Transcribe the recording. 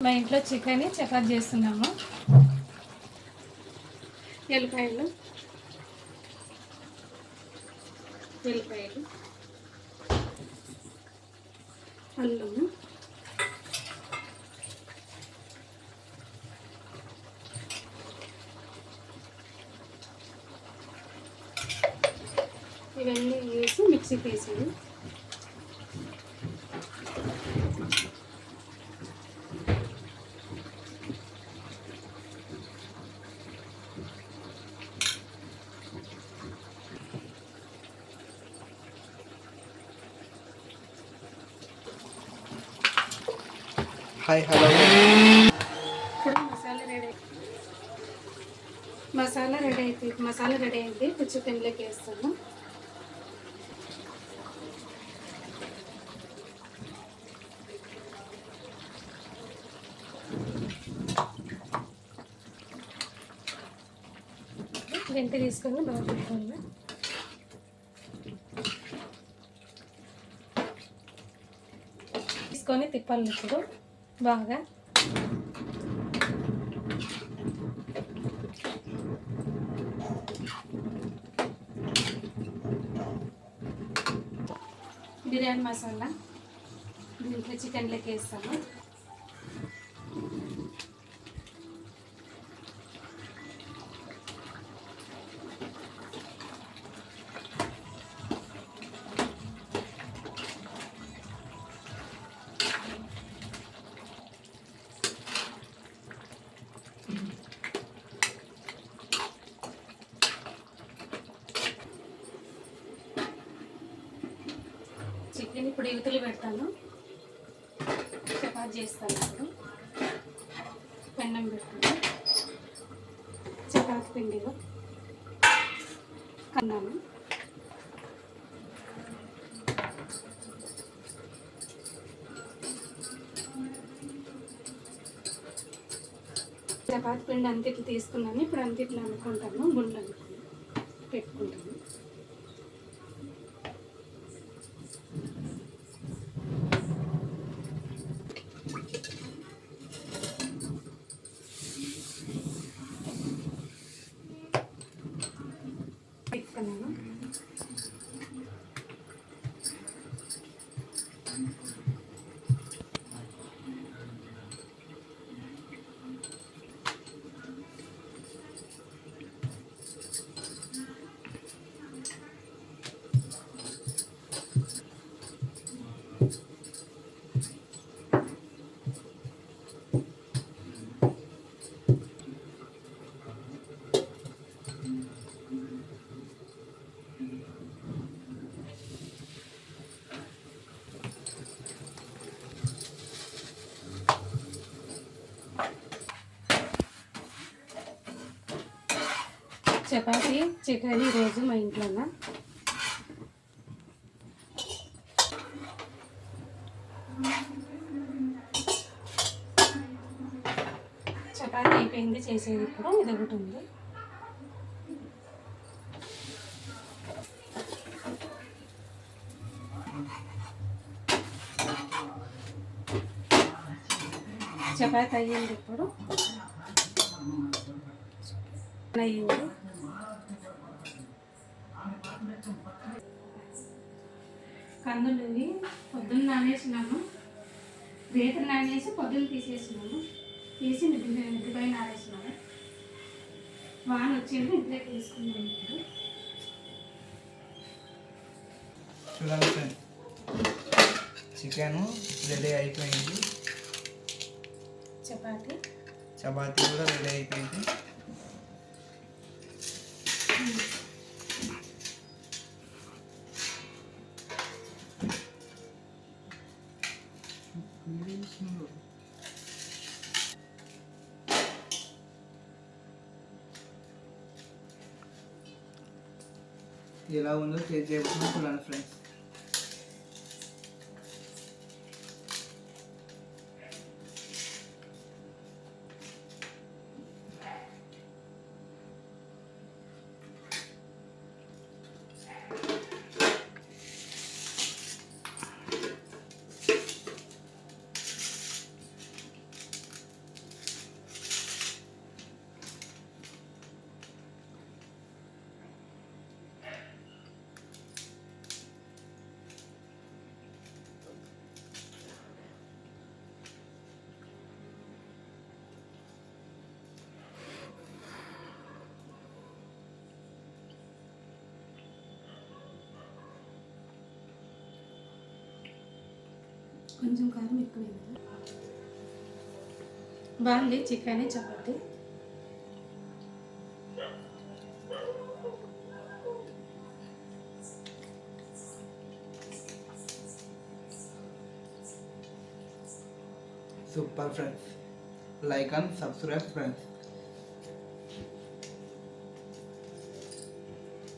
మా ఇంట్లో చికెన్ చపాతి చేస్తున్నాము. ఎల్లిపాయలు అల్లము ఇవన్నీ వేసి మిక్సీ తీసాను. Hi hello. ఇప్పుడు మసాలా రెడీ అయింది. ఇప్పుడు చికెన్లోకి వేస్తాను. గంట తీసుకొని బాగా పెట్టుకోవాలి. తీసుకొని తిప్పాలి ఇప్పుడు బాగా. బిర్యానీ మసాలా దీంట్లో చికెన్లోకి వేస్తాను. చికెన్ ఇప్పుడు యువతలు పెడతాను. చపాతి చేస్తాను. ఇప్పుడు పెన్నం పెడతాను. చపాతి పిండిలో కన్నాను. చపాతి పిండి అంతిట్లు తీసుకున్నాను. ఇప్పుడు అంతిట్లు అనుకుంటాను. గుండె పెట్టుకుంటాను. పెట్టుకున్నాను. చపాతి చికెన్ ఈరోజు మా ఇంట్లోన చపాతి అయిపోయింది చేసేది. ఇప్పుడు ఇది ఒకటి ఉంది. చపాతి అయ్యింది. ఇప్పుడు అయ్యింది. కందులు ఇవి పొద్దున్న నానేసినాను. రేతులు నానేసి పొద్దున్న తీసేసినాను. తీసి మిద్దిపై నానేసినాను. వాన వచ్చింది. ఇంట్లోకి తీసుకున్నాను. ఇప్పుడు చూడండి, చికెన్ రెడీ అయిపోయింది. చపాతీ కూడా రెడీ అయిపోయింది. ఎలా ఉందో టేస్ట్ చేయబోతున్నా చూడండి ఫ్రెండ్స్. కొంచెం కారం ఎక్కువైంది. బాగుంది chicken chapati. Super friends, like and subscribe friends.